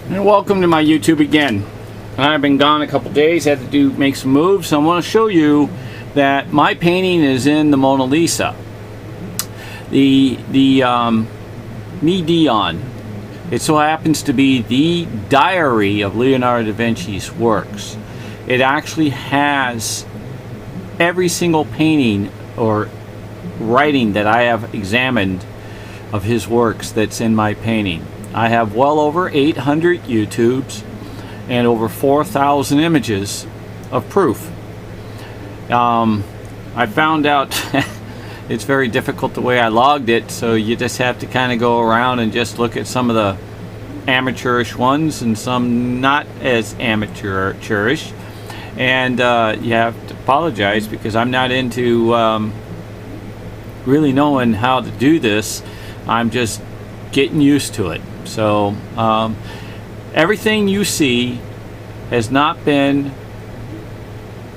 And welcome to my YouTube again. I've been gone a couple days, had to make some moves, so I want to show you that my painting is in the Mona Lisa. The Medion. It so happens to be the diary of Leonardo da Vinci's works. It actually has every single painting or writing that I have examined of his works that's in my painting. I have well over 800 Utubes and over 4,000 images of proof. I found out it's very difficult the way I logged it, so you just have to kind of go around and just look at some of the amateurish ones and some not as amateurish, and you have to apologize because I'm not into really knowing how to do this. I'm just getting used to it. So everything you see has not been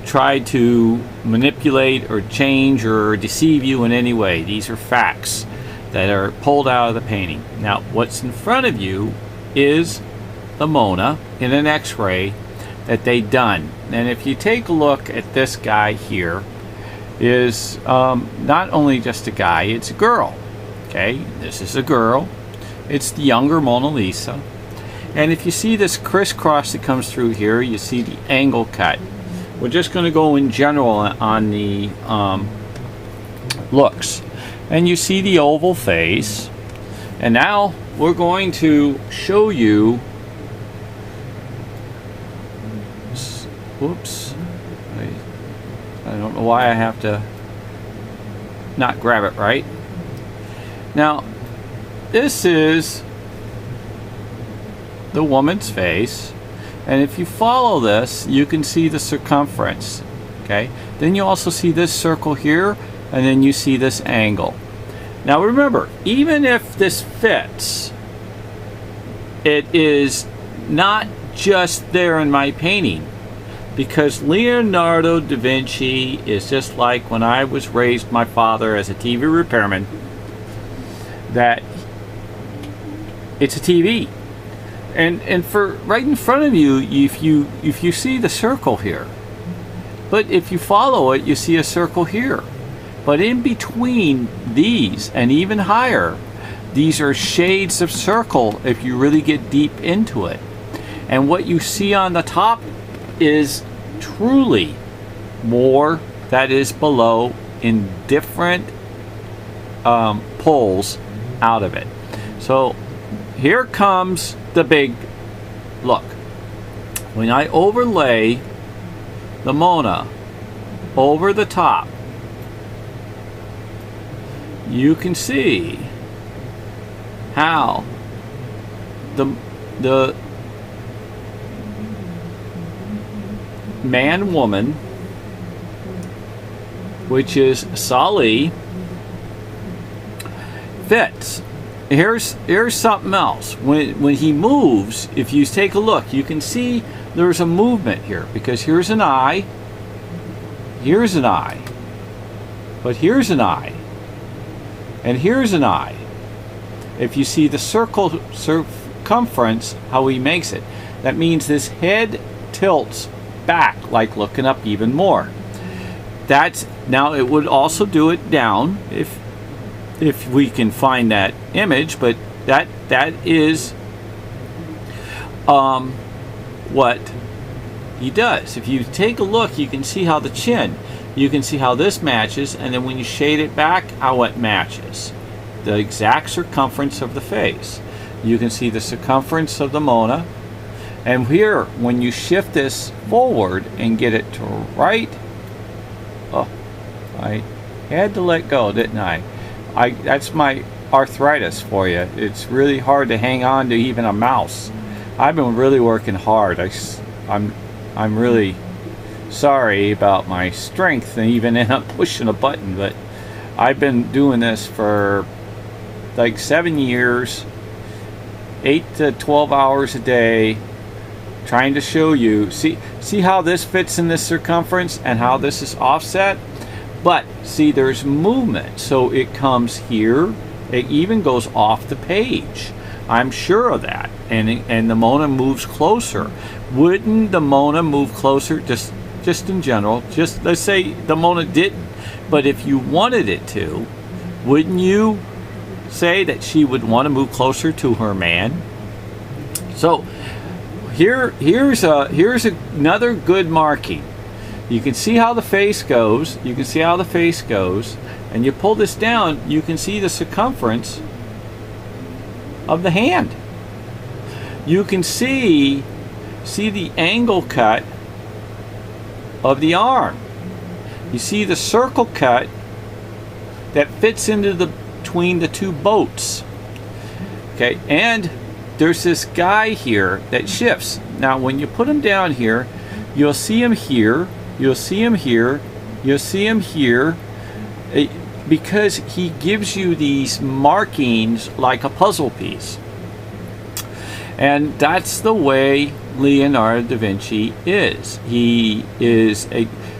tried to manipulate or change or deceive you in any way. These are facts that are pulled out of the painting. Now, what's in front of you is the Mona in an X-ray that they done. And if you take a look at this guy here, is not only just a guy, it's a girl. Okay, this is a girl. It's the younger Mona Lisa. And if you see this crisscross that comes through here, you see the angle cut. We're just going to go in general on the looks. And you see the oval face. And now we're going to show you, whoops, I don't know why I have to not grab it right. Now, this is the woman's face, and if you follow this, you can see the circumference. Okay, then you also see this circle here, and then you see this angle. Now remember, even if this fits, it is not just there in my painting, because Leonardo da Vinci is just like when I was raised, my father as a TV repairman, that it's a TV, and for right in front of you, if you see the circle here, but if you follow it, you see a circle here, but in between these and even higher, these are shades of circle if you really get deep into it. And what you see on the top is truly more that is below in different pulls out of it. So here comes the big look. When I overlay the Mona over the top, you can see how the man-woman, which is Sali, fits. Here's something else. When he moves, if you take a look, you can see there's a movement here, because here's an eye, here's an eye, but here's an eye, and here's an eye. If you see the circle circumference, how he makes it, that means this head tilts back, like looking up even more. That's now, it would also do it down if we can find that image, but that is what he does. If you take a look, you can see how the chin, you can see how this matches, and then when you shade it back, how it matches the exact circumference of the face. You can see the circumference of the Mona, and here when you shift this forward and get it to right, oh, I had to let go, didn't I? That's my arthritis for you. It's really hard to hang on to even a mouse. I've been really working hard. I'm really sorry about my strength and even end up pushing a button, but I've been doing this for like 7 years, 8 to 12 hours a day, trying to show you. See how this fits in this circumference and how this is offset? But see, there's movement, so it comes here, it even goes off the page. I'm sure of that. and the Mona moves closer. Wouldn't the Mona move closer, just in general? Just let's say the Mona didn't, but if you wanted it to, wouldn't you say that she would want to move closer to her man? So here's another good marking. You can see how the face goes. You can see how the face goes, and you pull this down, you can see the circumference of the hand. You can see the angle cut of the arm. You see the circle cut that fits into between the two boats. Okay, and there's this guy here that shifts. Now when you put him down here, you'll see him here, you'll see him here, you'll see him here, because he gives you these markings like a puzzle piece. And that's the way Leonardo da Vinci is. He is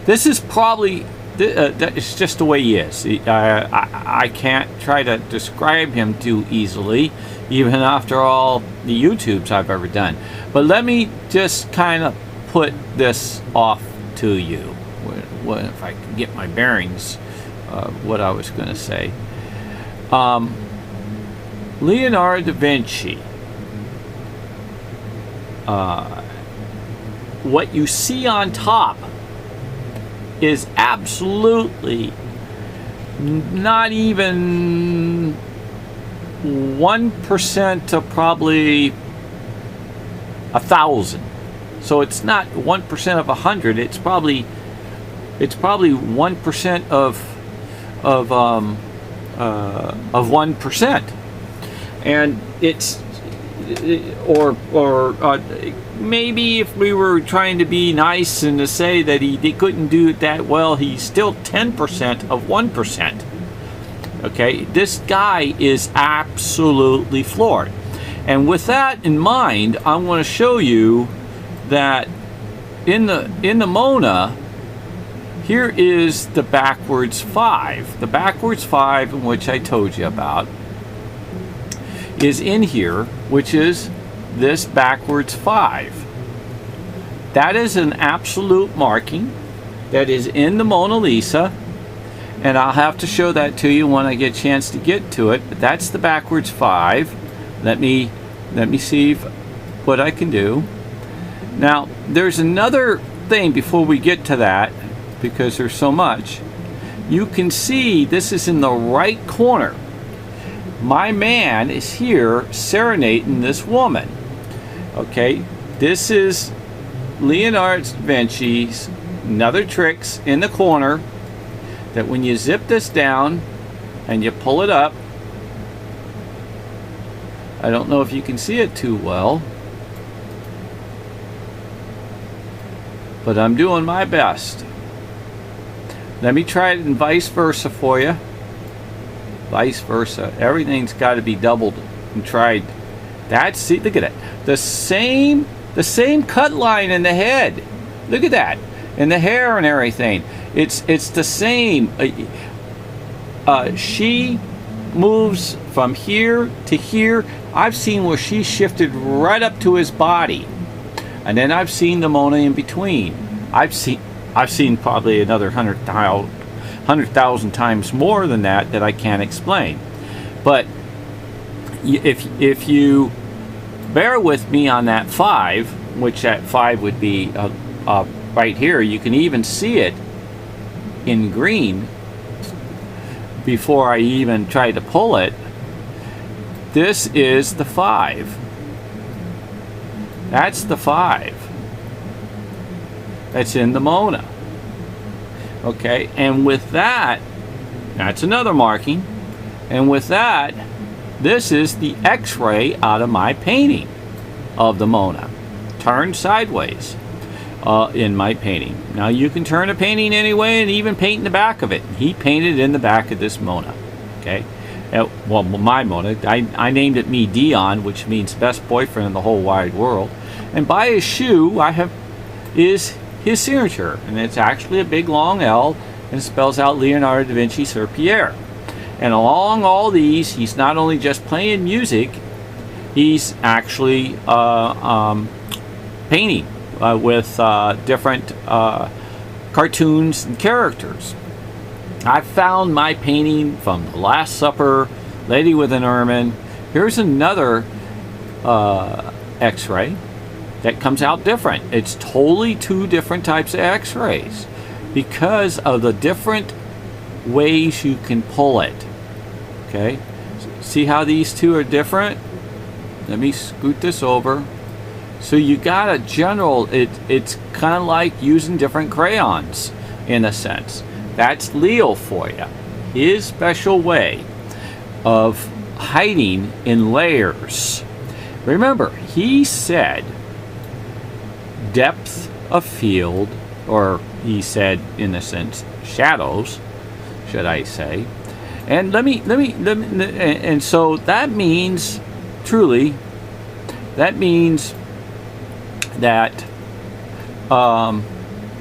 this is probably, it's just the way he is. I can't try to describe him too easily, even after all the Utubes I've ever done. But let me just kind of put this off to you. What if I can get my bearings, what I was going to say. Leonardo da Vinci, what you see on top is absolutely not even 1% of probably 1,000. So it's not 1% of 100. It's probably 1% of 1%, and it's maybe if we were trying to be nice and to say that he couldn't do it that well, he's still 10% of 1%. Okay, this guy is absolutely floored. And with that in mind, I'm going to show you that in the Mona, here is the backwards 5. The backwards 5, in which I told you about, is in here, which is this backwards 5. That is an absolute marking that is in the Mona Lisa, and I'll have to show that to you when I get a chance to get to it. But that's the backwards 5. Let me see what I can do. Now there's another thing before we get to that, because there's so much. You can see this is in the right corner. My man is here serenading this woman. Okay, this is Leonardo da Vinci's another tricks in the corner, that when you zip this down and you pull it up, I don't know if you can see it too well, but I'm doing my best. Let me try it in vice versa for you. Vice versa. Everything's got to be doubled and tried. That's, see, look at it. The same cut line in the head. Look at that. And the hair and everything. It's the same. She moves from here to here. I've seen where she shifted right up to his body. And then I've seen the Mona in between. I've seen probably another 100,000 times more than that I can't explain. But if you bear with me on that 5, which that 5 would be right here, you can even see it in green before I even try to pull it. This is the 5. That's the 5. That's in the Mona. Okay, and with that, that's another marking. And with that, this is the X-ray out of my painting of the Mona, turned sideways in my painting. Now you can turn a painting anyway and even paint in the back of it. He painted in the back of this Mona. Okay, well, my Mona, I named it MIDION, which means best boyfriend in the whole wide world. And by his shoe, is his signature, and it's actually a big long L, and it spells out Leonardo da Vinci Sir Pierre. And along all these, he's not only just playing music, he's actually painting with different cartoons and characters. I found my painting from The Last Supper, Lady with an Ermine. Here's another X-ray that comes out different. It's totally two different types of X-rays because of the different ways you can pull it. Okay, see how these two are different? Let me scoot this over. So you got a general, it's kind of like using different crayons in a sense. That's Leo for you. His special way of hiding in layers. Remember, he said depth of field, or he said in a sense shadows, should I say. And and so that means truly, that means that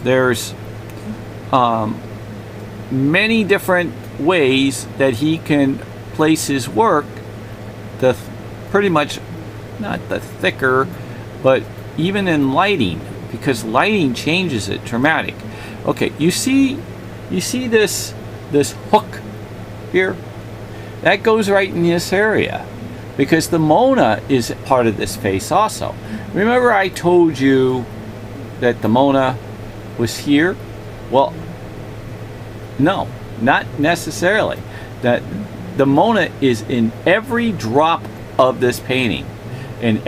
there's many different ways that he can place his work, pretty much not the thicker, but even in lighting, because lighting changes it dramatic. Okay, you see this hook here? That goes right in this area, because the Mona is part of this face also. Remember I told you that the Mona was here? Well, no, not necessarily. That the Mona is in every drop of this painting. And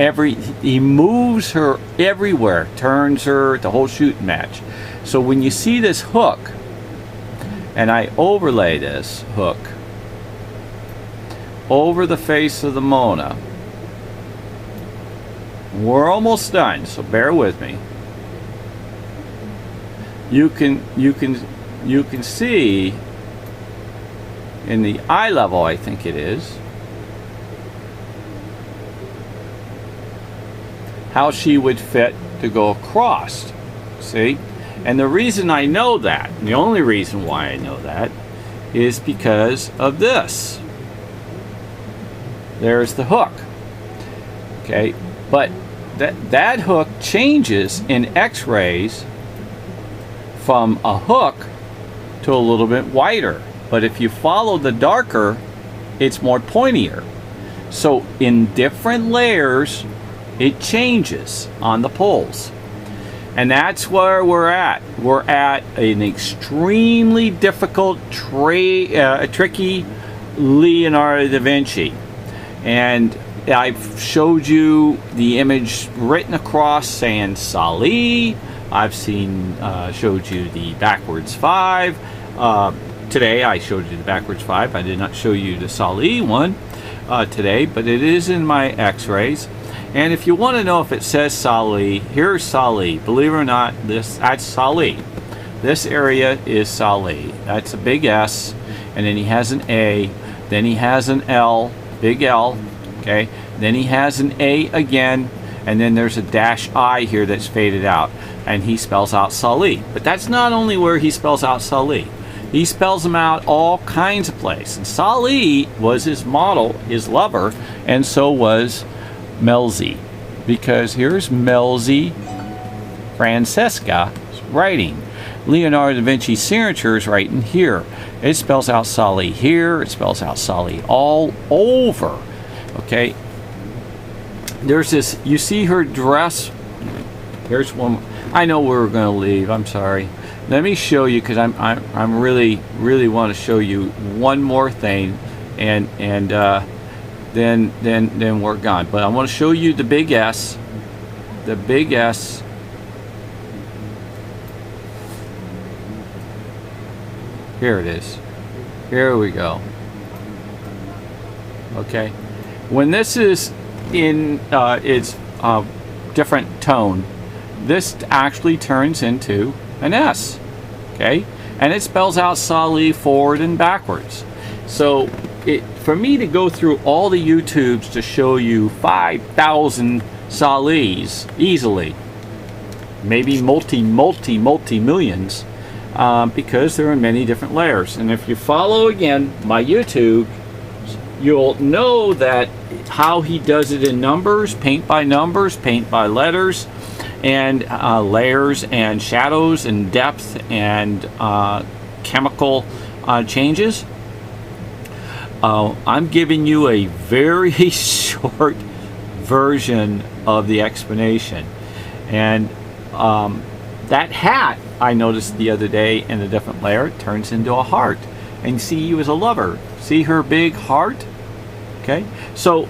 he moves her everywhere, turns her, the whole shooting match. So when you see this hook, and I overlay this hook over the face of the Mona, we're almost done, so bear with me. You can see in the eye level, I think it is, how she would fit to go across. See? And the reason I know that, and the only reason why I know that, is because of this. There's the hook. Okay? But that hook changes in X-rays from a hook to a little bit wider. But if you follow the darker, it's more pointier. So in different layers, it changes on the pulls. And that's where we're at. We're at an extremely difficult, tricky Leonardo da Vinci. And I've showed you the image written across saying Sali. I've showed you the backwards 5. Today I showed you the backwards 5. I did not show you the Sali one today, but it is in my X-rays. And if you want to know if it says Sali, here's Sali. Believe it or not, that's Sali. This area is Sali. That's a big S, and then he has an A, then he has an L, big L, okay? Then he has an A again, and then there's a dash I here that's faded out, and he spells out Sali. But that's not only where he spells out Sali. He spells them out all kinds of places. And Sali was his model, his lover, and so was Melzi, because here's Melzi Francesca writing. Leonardo da Vinci's signature is right in here. It spells out Sali here. It spells out Sali all over. Okay. There's this. You see her dress. Here's one. I know we're going to leave. I'm sorry. Let me show you, because I'm really want to show you one more thing, and then we're gone. But I want to show you the big S. The big S. Here it is. Here we go. Okay. When this is in its different tone, this actually turns into an S. Okay? And it spells out Sali forward and backwards. So for me to go through all the YouTubes to show you 5,000 Salis easily, maybe multi millions, because they're in many different layers. And if you follow again my YouTube, you'll know that how he does it in numbers, paint by letters, and layers and shadows and depth and chemical changes. I'm giving you a very short version of the explanation. And that hat I noticed the other day in a different layer turns into a heart. And see, you as a lover. See her big heart? Okay? So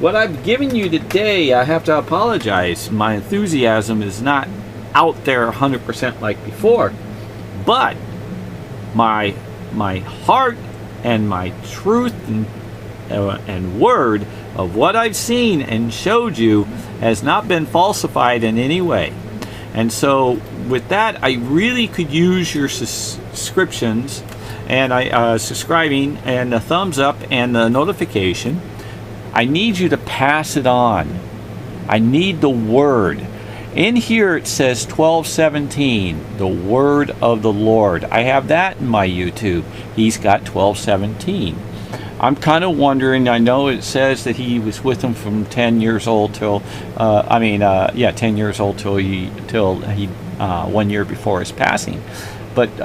what I've given you today, I have to apologize. My enthusiasm is not out there 100% like before. But my heart and my truth and word of what I've seen and showed you has not been falsified in any way. And so with that, I really could use your subscriptions and subscribing and the thumbs up and the notification. I need you to pass it on. I need the word. In here it says 12:17, the word of the Lord. I have that in my YouTube. He's got 12:17. I'm kind of wondering, I know it says that he was with him from 10 years old till, 10 years old till he 1 year before his passing. But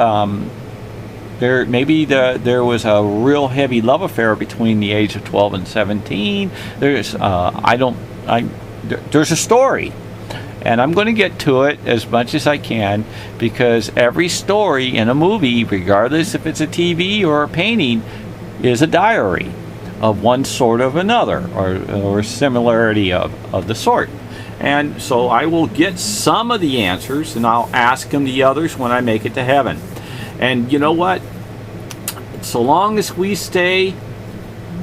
there was a real heavy love affair between the age of 12 and 17. There's there's a story. And I'm going to get to it as much as I can, because every story in a movie, regardless if it's a TV or a painting, is a diary of one sort of another, or similarity of the sort. And so I will get some of the answers, and I'll ask them the others when I make it to heaven. And you know what? So long as we stay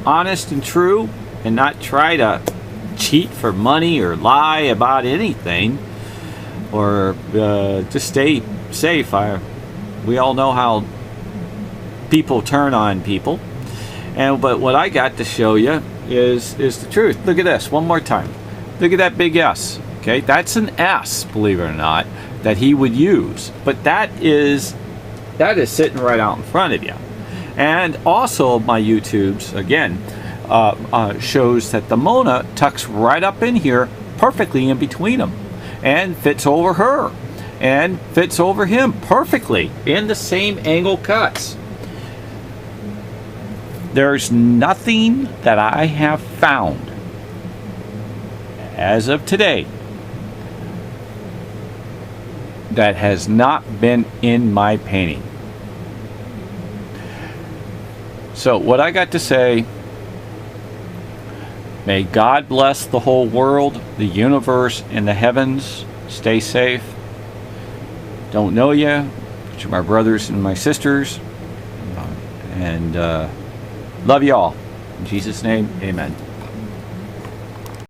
honest and true and not try to cheat for money or lie about anything, or just stay safe. We all know how people turn on people, but what I got to show you is the truth. Look at this one more time. Look at that big S. Okay, that's an S, believe it or not, that he would use, but that is sitting right out in front of you. And also my YouTubes again shows that the Mona tucks right up in here perfectly in between them, and fits over her and fits over him perfectly in the same angle cuts. There's nothing that I have found as of today that has not been in my painting. So what I got to say, may God bless the whole world, the universe, and the heavens. Stay safe. Don't know you, but you're my brothers and my sisters. And love you all. In Jesus' name, amen.